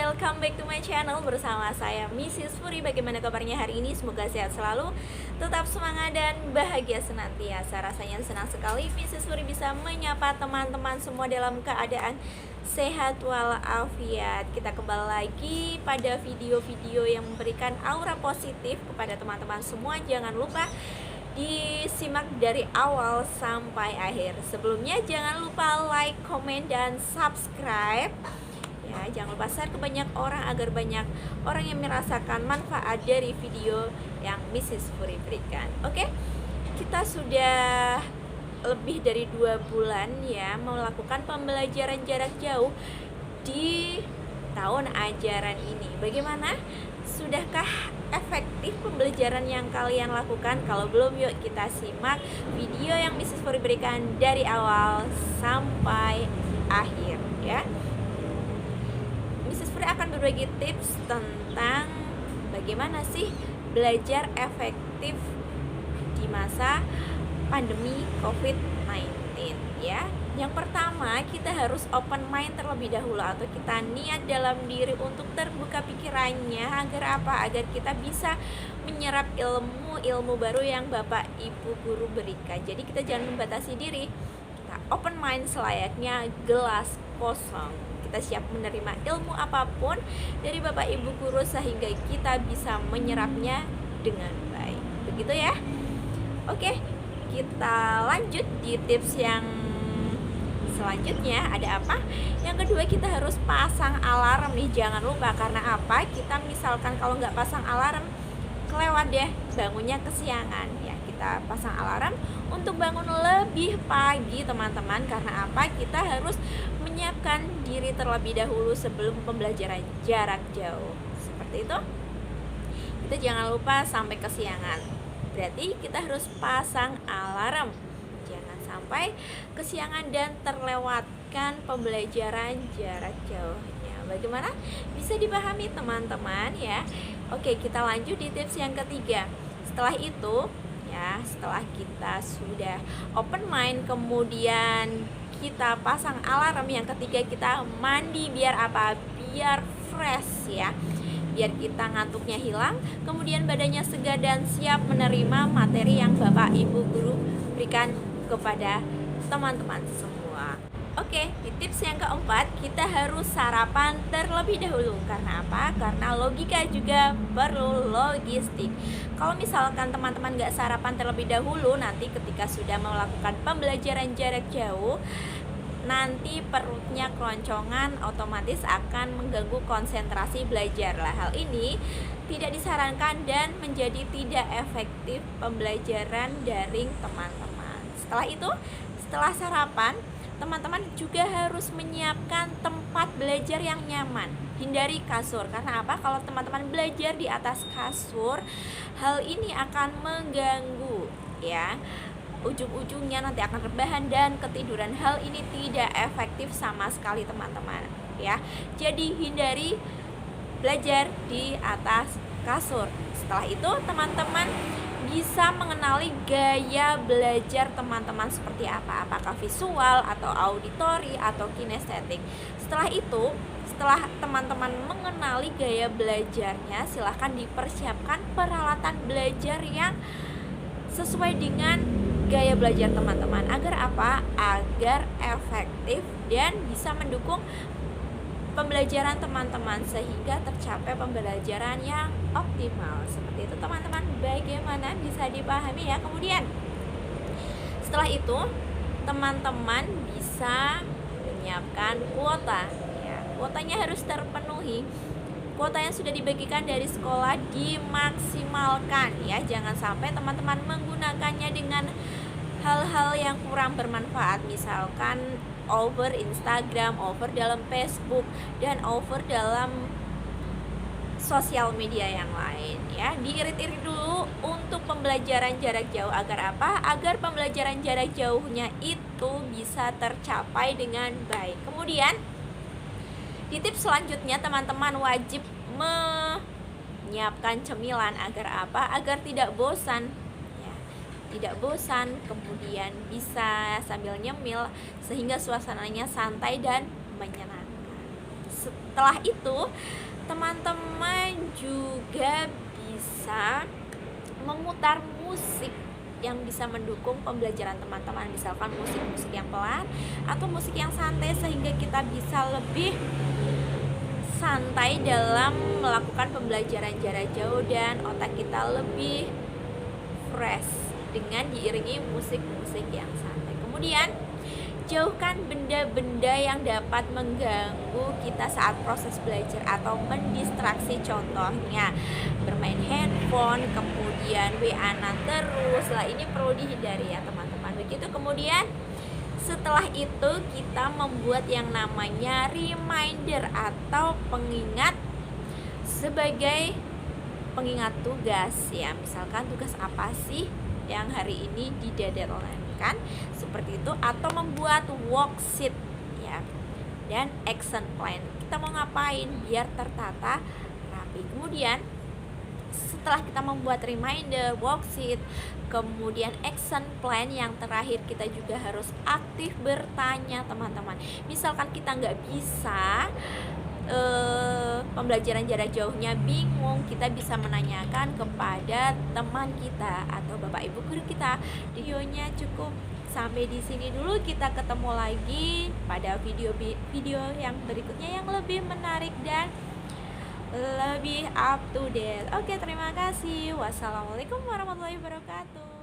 welcome back to my channel bersama saya Mrs. Furi. Bagaimana kabarnya hari ini? Semoga sehat selalu, tetap semangat dan bahagia senantiasa. Rasanya senang sekali Mrs. Furi bisa menyapa teman-teman semua dalam keadaan sehat walafiat. Kita kembali lagi pada video-video yang memberikan aura positif kepada teman-teman semua. Jangan lupa disimak dari awal sampai akhir. Sebelumnya jangan lupa like, komen, dan subscribe ya. Jangan lupa share ke banyak orang agar banyak orang yang merasakan manfaat dari video yang Mrs. Furi berikan. Oke, kita sudah lebih dari 2 bulan ya melakukan pembelajaran jarak jauh di tahun ajaran ini. Bagaimana? Sudahkah efektif pembelajaran yang kalian lakukan? Kalau belum, yuk kita simak video yang Mrs. Furi berikan dari awal sampai akhir ya. Mrs. Furi akan berbagi tips tentang bagaimana sih belajar efektif di masa pandemi COVID-19 ya. Yang pertama, kita harus open mind terlebih dahulu, atau kita niat dalam diri untuk terbuka pikirannya. Agar apa? Agar kita bisa menyerap ilmu baru yang Bapak Ibu guru berikan. Jadi kita jangan membatasi diri. Kita open mind selayaknya gelas kosong. Kita siap menerima ilmu apapun dari Bapak Ibu guru sehingga kita bisa menyerapnya dengan baik. Begitu ya. Oke, kita lanjut di tips yang selanjutnya. Ada apa? Yang kedua, kita harus pasang alarm nih. Jangan lupa, karena apa? Kita misalkan kalau nggak pasang alarm, kelewat deh bangunnya kesiangan ya. Kita pasang alarm untuk bangun lebih pagi teman-teman. Karena apa? Kita harus menyiapkan diri terlebih dahulu sebelum pembelajaran jarak jauh. Seperti itu. Kita jangan lupa sampai kesiangan. Berarti kita harus pasang alarm. Jangan sampai kesiangan dan terlewatkan pembelajaran jarak jauhnya. Bagaimana? Bisa dipahami teman-teman ya. Oke, kita lanjut di tips yang ketiga. Setelah itu ya, setelah kita sudah open mind, kemudian kita pasang alarm, yang ketiga kita mandi. Biar apa? Biar fresh ya. Biar kita ngantuknya hilang, kemudian badannya segar dan siap menerima materi yang Bapak Ibu guru berikan kepada teman-teman semua. Oke, di tips yang keempat, kita harus sarapan terlebih dahulu. Karena apa? Karena logika juga perlu logistik. Kalau misalkan teman-teman nggak sarapan terlebih dahulu, nanti ketika sudah melakukan pembelajaran jarak jauh, nanti perutnya keroncongan, otomatis akan mengganggu konsentrasi belajar lah. Hal ini tidak disarankan dan menjadi tidak efektif pembelajaran daring teman-teman. Setelah itu, setelah sarapan, teman-teman juga harus menyiapkan tempat belajar yang nyaman. Hindari kasur. Karena apa? Kalau teman-teman belajar di atas kasur, hal ini akan mengganggu ya. Ujung-ujungnya nanti akan rebahan dan ketiduran. Hal ini tidak efektif sama sekali teman-teman ya. Jadi hindari belajar di atas kasur. Setelah itu teman-teman bisa mengenali gaya belajar teman-teman seperti apa. Apakah visual atau auditori atau kinestetik. Setelah itu, setelah teman-teman mengenali gaya belajarnya, silahkan dipersiapkan peralatan belajar yang sesuai dengan gaya belajar teman-teman. Agar apa? Agar efektif dan bisa mendukung pembelajaran teman-teman sehingga tercapai pembelajaran yang optimal. Seperti itu teman-teman. Bagaimana? Bisa dipahami ya. Kemudian setelah itu teman-teman bisa menyiapkan kuota ya. Kuotanya harus terpenuhi. Kuota yang sudah dibagikan dari sekolah dimaksimalkan ya. Jangan sampai teman-teman menggunakannya dengan hal-hal yang kurang bermanfaat. Misalkan over Instagram, over dalam Facebook, dan over dalam sosial media yang lain ya. Diirit-irit dulu untuk pembelajaran jarak jauh. Agar apa? Agar pembelajaran jarak jauhnya itu bisa tercapai dengan baik. Kemudian di tips selanjutnya, teman-teman wajib menyiapkan cemilan. Agar apa? Agar tidak bosan ya. Tidak bosan, kemudian bisa sambil nyemil sehingga suasananya santai dan menyenangkan. Setelah itu, teman-teman juga bisa memutar musik yang bisa mendukung pembelajaran teman-teman, misalkan musik-musik yang pelan atau musik yang santai, sehingga kita bisa lebih santai dalam melakukan pembelajaran jarak jauh dan otak kita lebih fresh dengan diiringi musik-musik yang santai. Kemudian jauhkan benda-benda yang dapat mengganggu kita saat proses belajar atau mendistraksi, contohnya bermain handphone, kemudian WA-an terus. Lah ini perlu dihindari ya teman-teman. Begitu. Kemudian setelah itu kita membuat yang namanya reminder atau pengingat sebagai pengingat tugas ya. Misalkan tugas apa sih yang hari ini di deadline kan, seperti itu, atau membuat worksheet ya, dan action plan. Kita mau ngapain biar tertata rapi. Kemudian setelah kita membuat reminder, worksheet, kemudian action plan, yang terakhir kita juga harus aktif bertanya teman-teman. Misalkan kita nggak bisa pembelajaran jarak jauhnya, bingung, kita bisa menanyakan kepada teman kita atau bapak ibu guru kita. Videonya cukup sampai di sini dulu, kita ketemu lagi pada video yang berikutnya yang lebih menarik dan lebih up to date. Oke, terima kasih. Wassalamualaikum warahmatullahi wabarakatuh.